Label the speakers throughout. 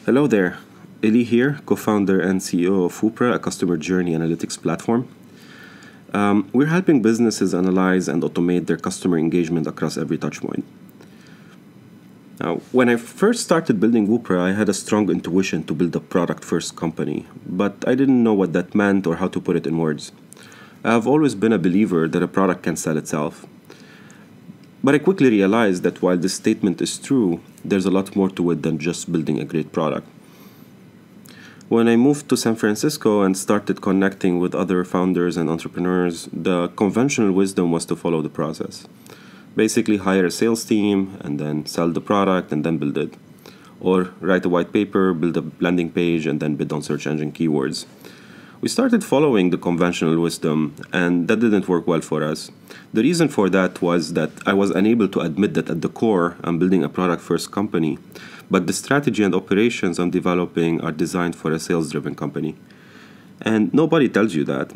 Speaker 1: Hello there, Elie here, co-founder and CEO of Woopra, a customer journey analytics platform. We're helping businesses analyze and automate their customer engagement across every touchpoint. Now, when I first started building Woopra, I had a strong intuition to build a product-first company, but I didn't know what that meant or how to put it in words. I have always been a believer that a product can sell itself. But I quickly realized that while this statement is true, there's a lot more to it than just building a great product. When I moved to San Francisco and started connecting with other founders and entrepreneurs, the conventional wisdom was to follow the process. Basically, hire a sales team and then sell the product and then build it. Or write a white paper, build a landing page, and then bid on search engine keywords. We started following the conventional wisdom, and that didn't work well for us. The reason for that was that I was unable to admit that at the core, I'm building a product-first company, but the strategy and operations I'm developing are designed for a sales-driven company. And nobody tells you that.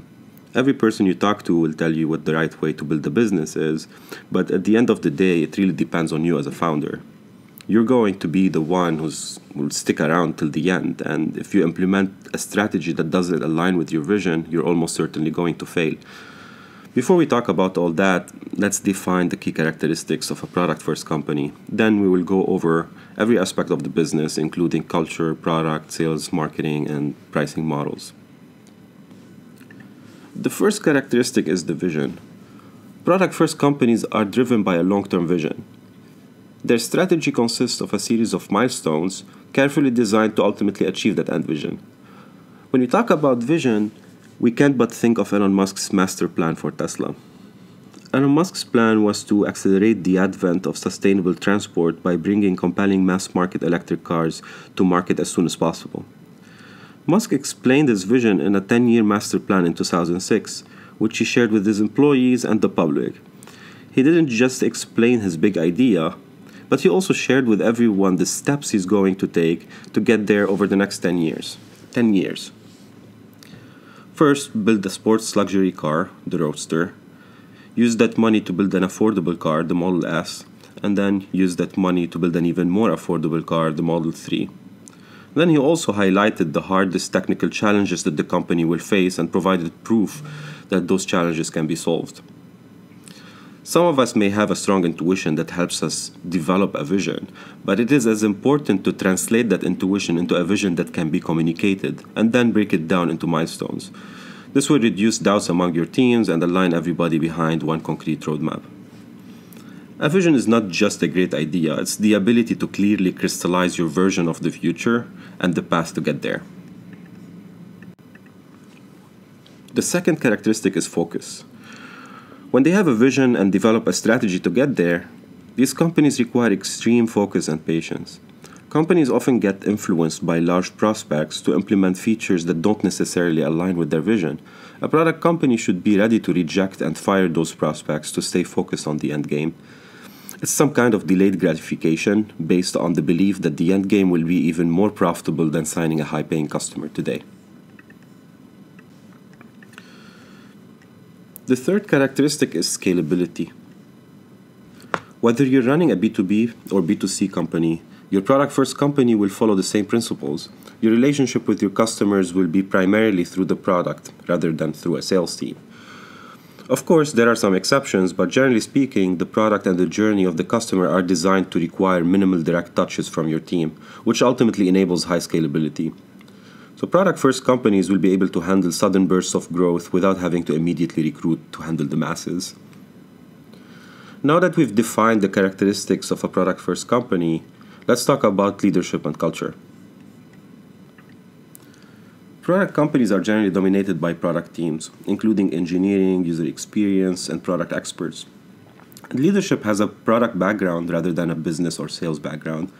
Speaker 1: Every person you talk to will tell you what the right way to build a business is, but at the end of the day, it really depends on you as a founder. You're going to be the one who will stick around till the end, and if you implement a strategy that doesn't align with your vision, you're almost certainly going to fail. Before we talk about all that, let's define the key characteristics of a product-first company. Then we will go over every aspect of the business, including culture, product, sales, marketing, and pricing models. The first characteristic is the vision. Product-first companies are driven by a long-term vision. Their strategy consists of a series of milestones carefully designed to ultimately achieve that end vision. When we talk about vision, we can't but think of Elon Musk's master plan for Tesla. Elon Musk's plan was to accelerate the advent of sustainable transport by bringing compelling mass-market electric cars to market as soon as possible. Musk explained his vision in a 10-year master plan in 2006, which he shared with his employees and the public. He didn't just explain his big idea, but he also shared with everyone the steps he's going to take to get there over the next 10 years. 10 years. First, build a sports luxury car, the Roadster. Use that money to build an affordable car, the Model S. And then use that money to build an even more affordable car, the Model 3. Then he also highlighted the hardest technical challenges that the company will face and provided proof that those challenges can be solved. Some of us may have a strong intuition that helps us develop a vision, but it is as important to translate that intuition into a vision that can be communicated and then break it down into milestones. This will reduce doubts among your teams and align everybody behind one concrete roadmap. A vision is not just a great idea, it's the ability to clearly crystallize your version of the future and the path to get there. The second characteristic is focus. When they have a vision and develop a strategy to get there, these companies require extreme focus and patience. Companies often get influenced by large prospects to implement features that don't necessarily align with their vision. A product company should be ready to reject and fire those prospects to stay focused on the end game. It's some kind of delayed gratification based on the belief that the end game will be even more profitable than signing a high-paying customer today. The third characteristic is scalability. Whether you're running a B2B or B2C company, your product-first company will follow the same principles. Your relationship with your customers will be primarily through the product rather than through a sales team. Of course, there are some exceptions, but generally speaking, the product and the journey of the customer are designed to require minimal direct touches from your team, which ultimately enables high scalability. So product-first companies will be able to handle sudden bursts of growth without having to immediately recruit to handle the masses. Now that we've defined the characteristics of a product-first company, let's talk about leadership and culture. Product companies are generally dominated by product teams, including engineering, user experience, and product experts. And leadership has a product background rather than a business or sales background.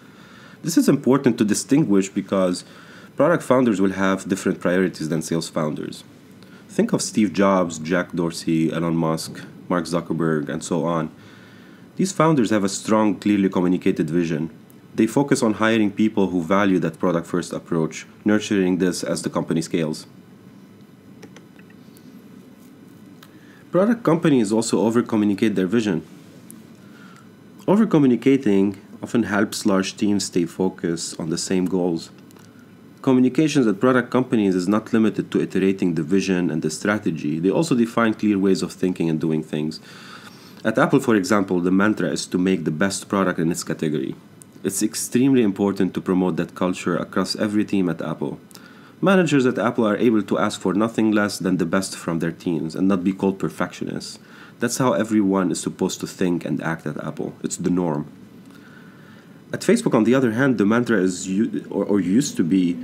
Speaker 1: This is important to distinguish because product founders will have different priorities than sales founders. Think of Steve Jobs, Jack Dorsey, Elon Musk, Mark Zuckerberg, and so on. These founders have a strong, clearly communicated vision. They focus on hiring people who value that product-first approach, nurturing this as the company scales. Product companies also over-communicate their vision. Over-communicating often helps large teams stay focused on the same goals. communications at product companies is not limited to iterating the vision and the strategy. They also define clear ways of thinking and doing things. At Apple, for example, the mantra is to make the best product in its category. It's extremely important to promote that culture across every team at Apple. Managers at Apple are able to ask for nothing less than the best from their teams and not be called perfectionists. That's how everyone is supposed to think and act at Apple. It's the norm. At Facebook, on the other hand, the mantra is, or used to be,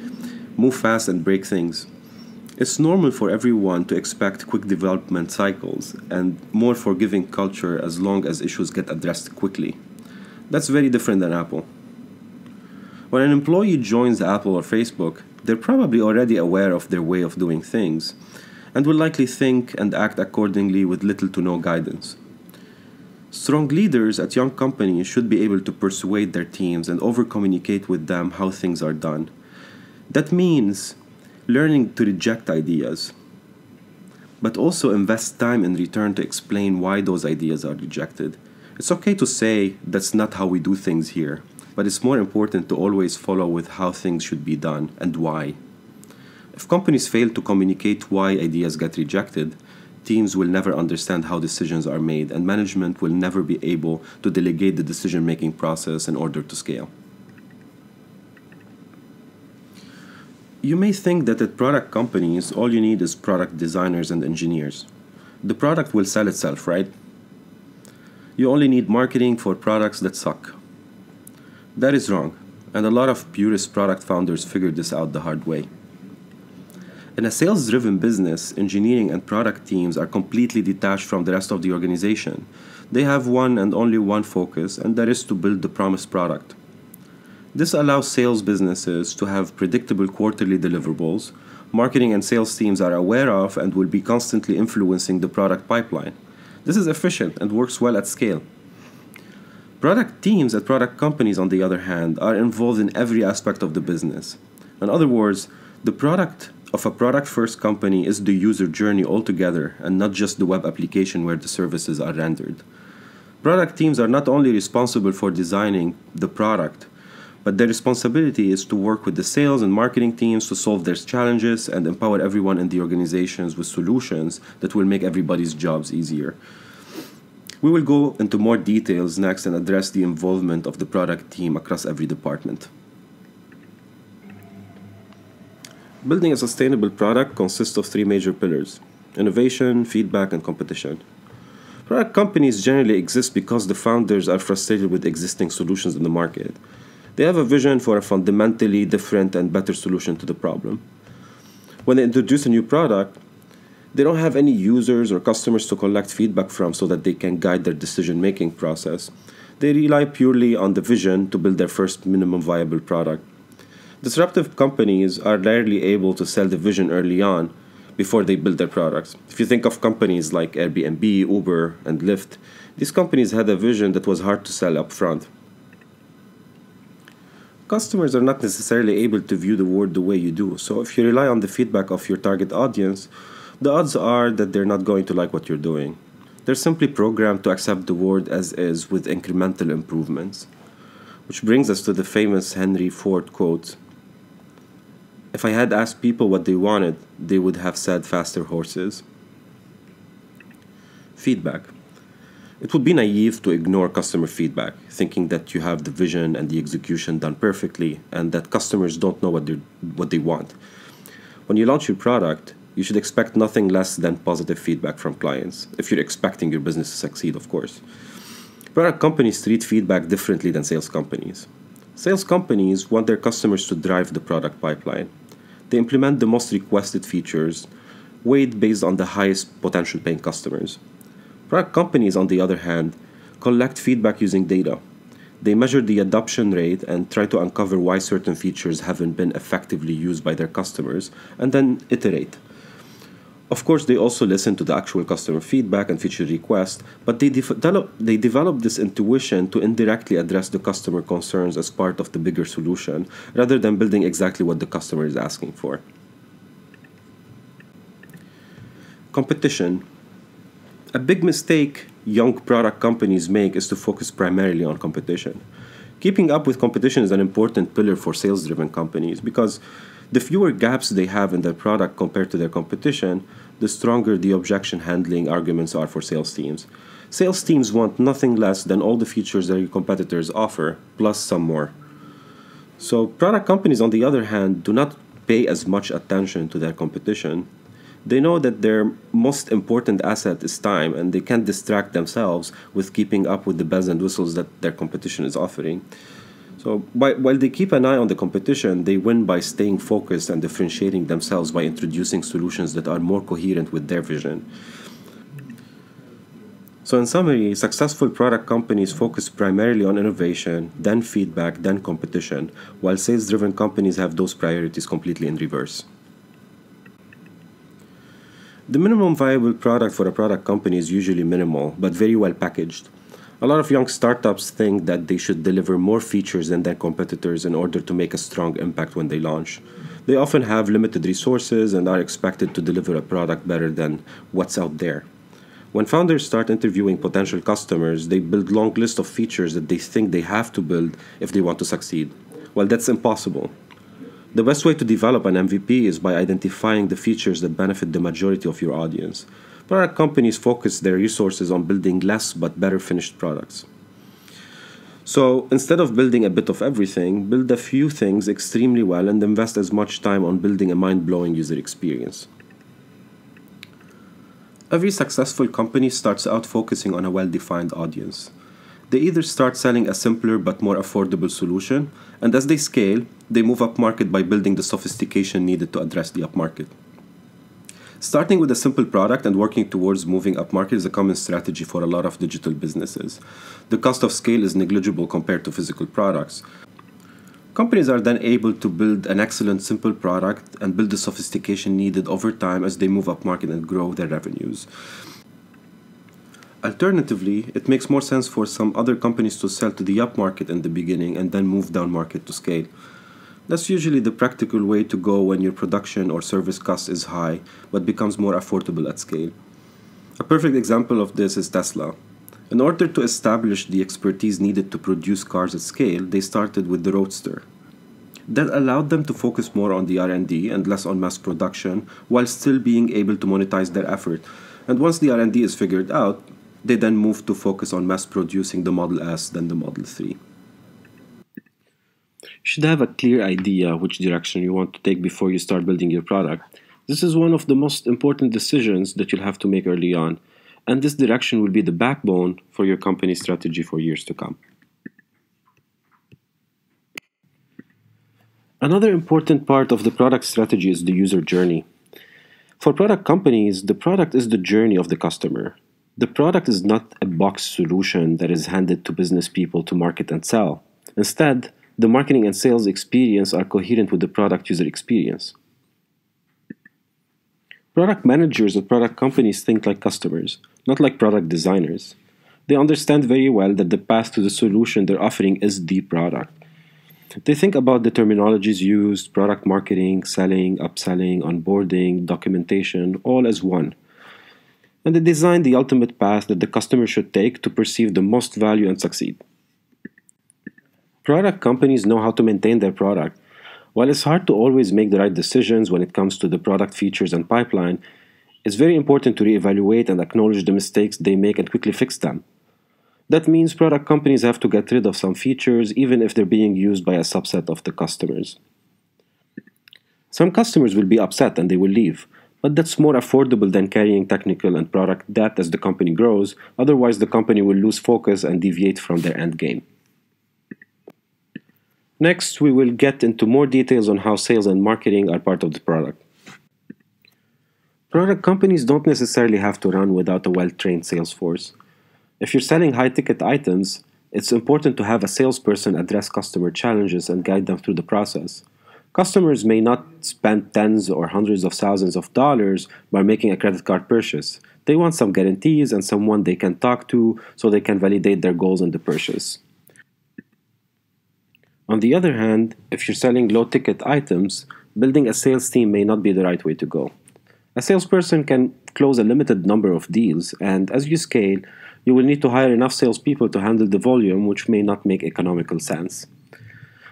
Speaker 1: move fast and break things. It's normal for everyone to expect quick development cycles and more forgiving culture as long as issues get addressed quickly. That's very different than Apple. When an employee joins Apple or Facebook, they're probably already aware of their way of doing things and will likely think and act accordingly with little to no guidance. Strong leaders at young companies should be able to persuade their teams and over-communicate with them how things are done. That means learning to reject ideas, but also invest time in return to explain why those ideas are rejected. It's okay to say that's not how we do things here, but it's more important to always follow with how things should be done and why. If companies fail to communicate why ideas get rejected, teams will never understand how decisions are made, and management will never be able to delegate the decision-making process in order to scale. You may think that at product companies, all you need is product designers and engineers. The product will sell itself, right? You only need marketing for products that suck. That is wrong, and a lot of purist product founders figured this out the hard way. In a sales-driven business, engineering and product teams are completely detached from the rest of the organization. They have one and only one focus, and that is to build the promised product. This allows sales businesses to have predictable quarterly deliverables. Marketing and sales teams are aware of and will be constantly influencing the product pipeline. This is efficient and works well at scale. Product teams at product companies, on the other hand, are involved in every aspect of the business. In other words, the product of a product-first company is the user journey altogether and not just the web application where the services are rendered. Product teams are not only responsible for designing the product, but their responsibility is to work with the sales and marketing teams to solve their challenges and empower everyone in the organizations with solutions that will make everybody's jobs easier. We will go into more details next and address the involvement of the product team across every department. Building a sustainable product consists of three major pillars: innovation, feedback, and competition. Product companies generally exist because the founders are frustrated with existing solutions in the market. They have a vision for a fundamentally different and better solution to the problem. When they introduce a new product, they don't have any users or customers to collect feedback from so that they can guide their decision-making process. They rely purely on the vision to build their first minimum viable product. Disruptive companies are rarely able to sell the vision early on before they build their products. If you think of companies like Airbnb, Uber, and Lyft, these companies had a vision that was hard to sell up front. Customers are not necessarily able to view the world the way you do, so if you rely on the feedback of your target audience, the odds are that they're not going to like what you're doing. They're simply programmed to accept the world as is with incremental improvements. Which brings us to the famous Henry Ford quote: "If I had asked people what they wanted, they would have said faster horses." Feedback. It would be naive to ignore customer feedback, thinking that you have the vision and the execution done perfectly and that customers don't know what they want. When you launch your product, you should expect nothing less than positive feedback from clients, if you're expecting your business to succeed, of course. Product companies treat feedback differently than sales companies. Sales companies want their customers to drive the product pipeline. They implement the most requested features, weighed based on the highest potential paying customers. Product companies, on the other hand, collect feedback using data. They measure the adoption rate and try to uncover why certain features haven't been effectively used by their customers, and then iterate. Of course, they also listen to the actual customer feedback and feature requests, but they develop this intuition to indirectly address the customer concerns as part of the bigger solution, rather than building exactly what the customer is asking for. Competition. A big mistake young product companies make is to focus primarily on competition. Keeping up with competition is an important pillar for sales-driven companies because The fewer gaps they have in their product compared to their competition, the stronger the objection handling arguments are for sales teams. Sales teams want nothing less than all the features that your competitors offer, plus some more. So, product companies, on the other hand, do not pay as much attention to their competition. They know that their most important asset is time, and they can't distract themselves with keeping up with the bells and whistles that their competition is offering. So, while they keep an eye on the competition, they win by staying focused and differentiating themselves by introducing solutions that are more coherent with their vision. So, in summary, successful product companies focus primarily on innovation, then feedback, then competition, while sales driven companies have those priorities completely in reverse. The minimum viable product for a product company is usually minimal, but very well packaged. A lot of young startups think that they should deliver more features than their competitors in order to make a strong impact when they launch. They often have limited resources and are expected to deliver a product better than what's out there. When founders start interviewing potential customers, they build long lists of features that they think they have to build if they want to succeed. Well, that's impossible. The best way to develop an MVP is by identifying the features that benefit the majority of your audience. Product companies focus their resources on building less but better finished products. So instead of building a bit of everything, build a few things extremely well and invest as much time on building a mind-blowing user experience. Every successful company starts out focusing on a well-defined audience. They either start selling a simpler but more affordable solution, and as they scale, they move upmarket by building the sophistication needed to address the upmarket. Starting with a simple product and working towards moving upmarket is a common strategy for a lot of digital businesses. The cost of scale is negligible compared to physical products. Companies are then able to build an excellent simple product and build the sophistication needed over time as they move upmarket and grow their revenues. Alternatively, it makes more sense for some other companies to sell to the upmarket in the beginning and then move down market to scale. That's usually the practical way to go when your production or service cost is high but becomes more affordable at scale. A perfect example of this is Tesla. In order to establish the expertise needed to produce cars at scale, they started with the Roadster. That allowed them to focus more on the R&D and less on mass production while still being able to monetize their effort. And once the R&D is figured out, they then moved to focus on mass producing the Model S then the Model 3. You should have a clear idea which direction you want to take before you start building your product. This is one of the most important decisions that you'll have to make early on, and this direction will be the backbone for your company's strategy for years to come. Another important part of the product strategy is the user journey. For product companies, the product is the journey of the customer. The product is not a box solution that is handed to business people to market and sell. Instead, the marketing and sales experience are coherent with the product user experience. Product managers at product companies think like customers, not like product designers. They understand very well that the path to the solution they're offering is the product. They think about the terminologies used, product marketing, selling, upselling, onboarding, documentation, all as one. And they design the ultimate path that the customer should take to perceive the most value and succeed. Product companies know how to maintain their product. While it's hard to always make the right decisions when it comes to the product features and pipeline, it's very important to reevaluate and acknowledge the mistakes they make and quickly fix them. That means product companies have to get rid of some features even if they're being used by a subset of the customers. Some customers will be upset and they will leave, but that's more affordable than carrying technical and product debt as the company grows. Otherwise, the company will lose focus and deviate from their end game. Next, we will get into more details on how sales and marketing are part of the product. Product companies don't necessarily have to run without a well-trained sales force. If you're selling high-ticket items, it's important to have a salesperson address customer challenges and guide them through the process. Customers may not spend tens or hundreds of thousands of dollars by making a credit card purchase. They want some guarantees and someone they can talk to so they can validate their goals in the purchase. On the other hand, if you're selling low-ticket items, building a sales team may not be the right way to go. A salesperson can close a limited number of deals, and as you scale, you will need to hire enough salespeople to handle the volume, which may not make economical sense.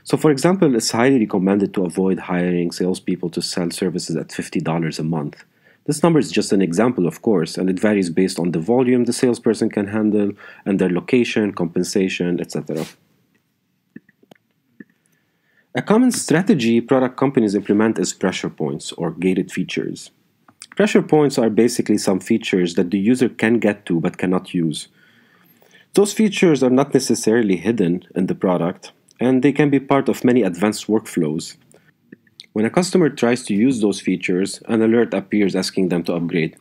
Speaker 1: So, for example, it's highly recommended to avoid hiring salespeople to sell services at $50 a month. This number is just an example, of course, and it varies based on the volume the salesperson can handle and their location, compensation, etc. A common strategy product companies implement is pressure points or gated features. Pressure points are basically some features that the user can get to but cannot use. Those features are not necessarily hidden in the product, and they can be part of many advanced workflows. When a customer tries to use those features, an alert appears asking them to upgrade.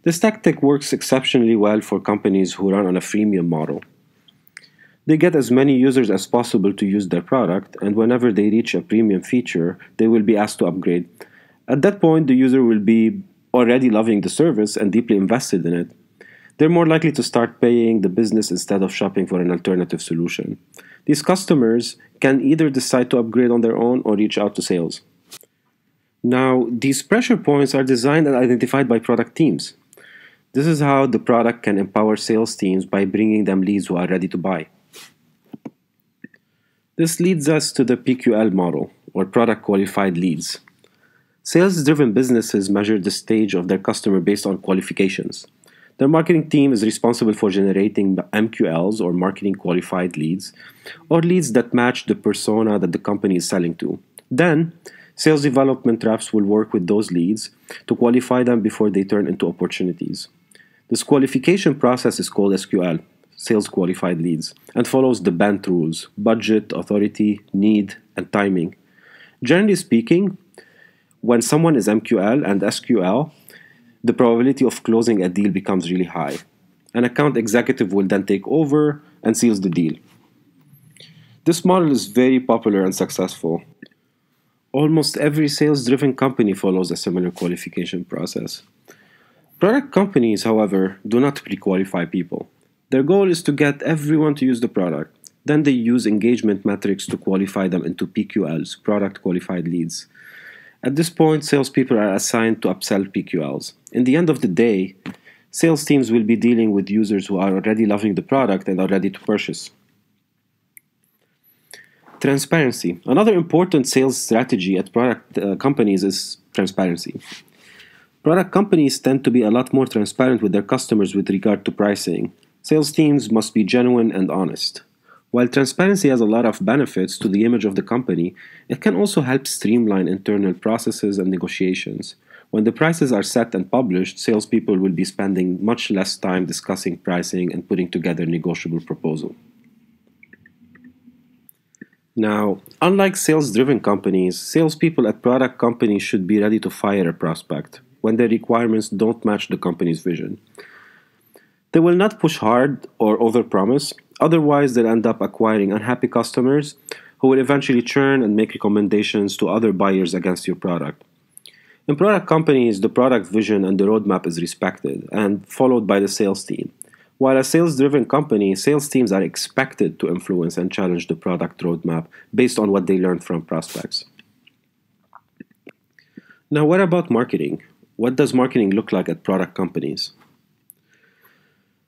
Speaker 1: This tactic works exceptionally well for companies who run on a freemium model. They get as many users as possible to use their product, and whenever they reach a premium feature, they will be asked to upgrade. At that point, the user will be already loving the service and deeply invested in it. They're more likely to start paying the business instead of shopping for an alternative solution. These customers can either decide to upgrade on their own or reach out to sales. Now, these pressure points are designed and identified by product teams. This is how the product can empower sales teams by bringing them leads who are ready to buy. This leads us to the PQL model, or product qualified leads. Sales-driven businesses measure the stage of their customer based on qualifications. Their marketing team is responsible for generating MQLs, or marketing qualified leads, or leads that match the persona that the company is selling to. Then, sales development reps will work with those leads to qualify them before they turn into opportunities. This qualification process is called SQL, Sales Qualified Leads, and follows the BANT rules: budget, authority, need, and timing. Generally speaking, when someone is MQL and SQL, the probability of closing a deal becomes really high. An account executive will then take over and seals the deal. This model is very popular and successful. Almost every sales-driven company follows a similar qualification process. Product companies, however, do not pre-qualify people. Their goal is to get everyone to use the product. Then they use engagement metrics to qualify them into PQLs, product qualified leads. At this point, salespeople are assigned to upsell PQLs. In the end of the day, sales teams will be dealing with users who are already loving the product and are ready to purchase. Transparency. Another important sales strategy at product companies is transparency. Product companies tend to be a lot more transparent with their customers with regard to pricing. Sales teams must be genuine and honest. While transparency has a lot of benefits to the image of the company, it can also help streamline internal processes and negotiations. When the prices are set and published, salespeople will be spending much less time discussing pricing and putting together a negotiable proposal. Now, unlike sales-driven companies, salespeople at product companies should be ready to fire a prospect when their requirements don't match the company's vision. They will not push hard or overpromise, otherwise they'll end up acquiring unhappy customers who will eventually churn and make recommendations to other buyers against your product. In product companies, the product vision and the roadmap is respected and followed by the sales team. While a sales-driven company, sales teams are expected to influence and challenge the product roadmap based on what they learned from prospects. Now, what about marketing? What does marketing look like at product companies?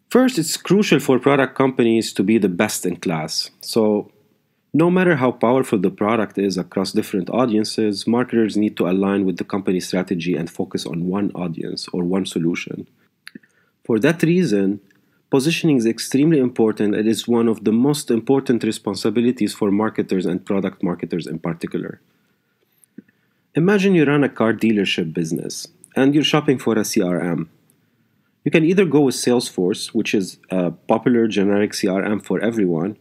Speaker 1: First, it's crucial for product companies to be the best in class. So, no matter how powerful the product is across different audiences, marketers need to align with the company strategy and focus on one audience or one solution. For that reason, positioning is extremely important. It is one of the most important responsibilities for marketers and product marketers in particular. Imagine you run a car dealership business and you're shopping for a CRM. You can either go with Salesforce, which is a popular generic CRM for everyone,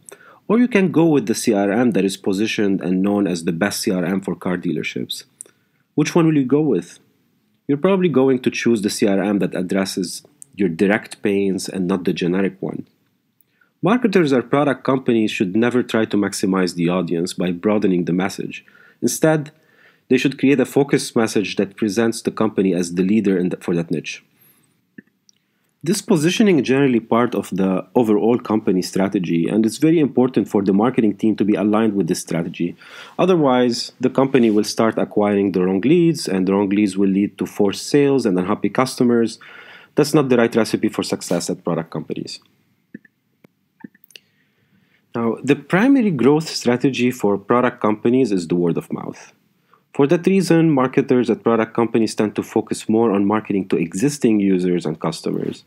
Speaker 1: or you can go with the CRM that is positioned and known as the best CRM for car dealerships. Which one will you go with? You're probably going to choose the CRM that addresses your direct pains and not the generic one. Marketers or product companies should never try to maximize the audience by broadening the message. Instead, they should create a focused message that presents the company as the leader for that niche. This positioning is generally part of the overall company strategy, and it's very important for the marketing team to be aligned with this strategy. Otherwise, the company will start acquiring the wrong leads, and the wrong leads will lead to forced sales and unhappy customers. That's not the right recipe for success at product companies. Now, the primary growth strategy for product companies is the word of mouth. For that reason, marketers at product companies tend to focus more on marketing to existing users and customers.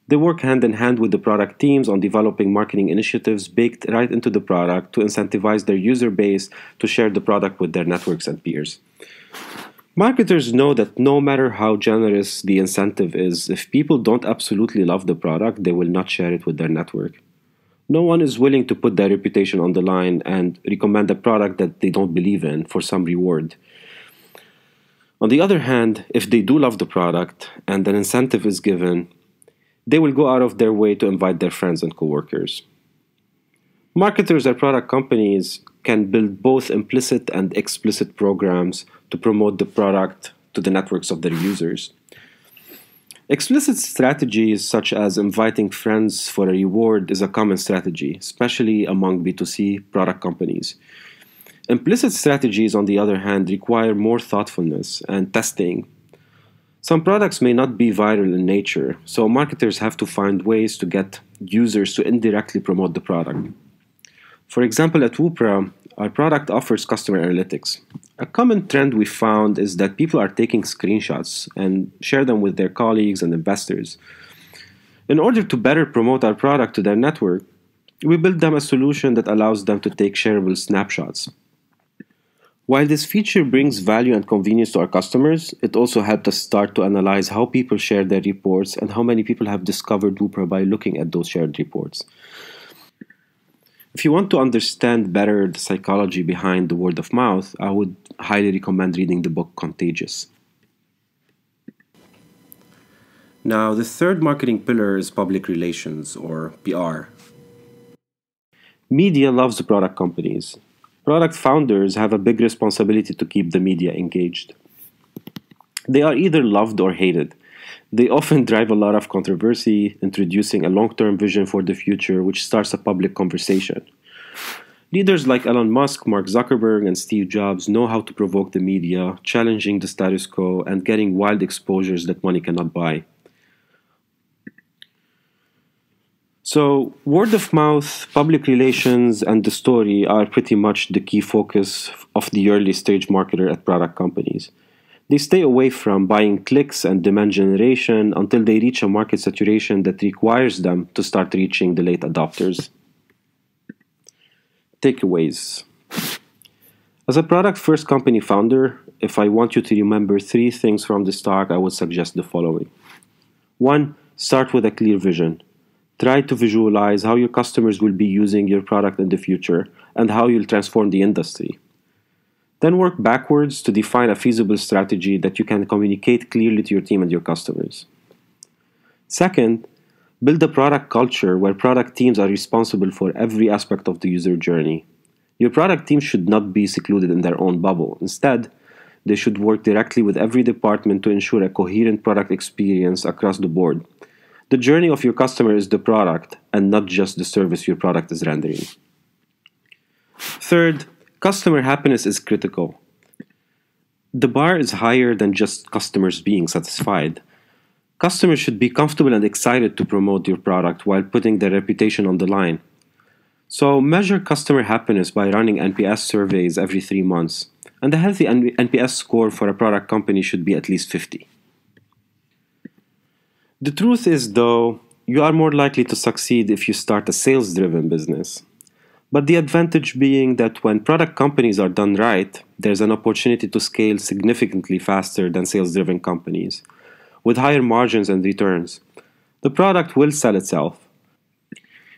Speaker 1: They work hand in hand with the product teams on developing marketing initiatives baked right into the product to incentivize their user base to share the product with their networks and peers. Marketers know that no matter how generous the incentive is, if people don't absolutely love the product, they will not share it with their network. No one is willing to put their reputation on the line and recommend a product that they don't believe in for some reward. On the other hand, if they do love the product and an incentive is given, they will go out of their way to invite their friends and coworkers. Marketers at product companies can build both implicit and explicit programs to promote the product to the networks of their users. Explicit strategies such as inviting friends for a reward is a common strategy, especially among B2C product companies. Implicit strategies, on the other hand, require more thoughtfulness and testing. Some products may not be viral in nature, so marketers have to find ways to get users to indirectly promote the product. For example, at Woopra, our product offers customer analytics. A common trend we found is that people are taking screenshots and share them with their colleagues and investors. In order to better promote our product to their network, we built them a solution that allows them to take shareable snapshots. While this feature brings value and convenience to our customers, it also helped us start to analyze how people share their reports and how many people have discovered Woopra by looking at those shared reports. If you want to understand better the psychology behind the word of mouth, I would highly recommend reading the book Contagious. Now, the third marketing pillar is public relations, or PR. Media loves product companies. Product founders have a big responsibility to keep the media engaged. They are either loved or hated. They often drive a lot of controversy, introducing a long-term vision for the future which starts a public conversation. Leaders like Elon Musk, Mark Zuckerberg, and Steve Jobs know how to provoke the media, challenging the status quo and getting wild exposures that money cannot buy. So, word of mouth, public relations, and the story are pretty much the key focus of the early stage marketer at product companies. They stay away from buying clicks and demand generation until they reach a market saturation that requires them to start reaching the late adopters. Takeaways. As a product first company founder, if I want you to remember 3 things from this talk, I would suggest the following. 1. Start with a clear vision. Try to visualize how your customers will be using your product in the future and how you'll transform the industry. Then work backwards to define a feasible strategy that you can communicate clearly to your team and your customers. Second, build a product culture where product teams are responsible for every aspect of the user journey. Your product team should not be secluded in their own bubble. Instead, they should work directly with every department to ensure a coherent product experience across the board. The journey of your customer is the product and not just the service your product is rendering. Third, customer happiness is critical. The bar is higher than just customers being satisfied. Customers should be comfortable and excited to promote your product while putting their reputation on the line. So measure customer happiness by running NPS surveys every 3 months. And a healthy NPS score for a product company should be at least 50. The truth is, though, you are more likely to succeed if you start a sales-driven business. But the advantage being that when product companies are done right, there's an opportunity to scale significantly faster than sales-driven companies, with higher margins and returns. The product will sell itself.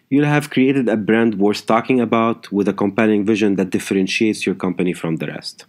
Speaker 1: You'll have created a brand worth talking about with a compelling vision that differentiates your company from the rest.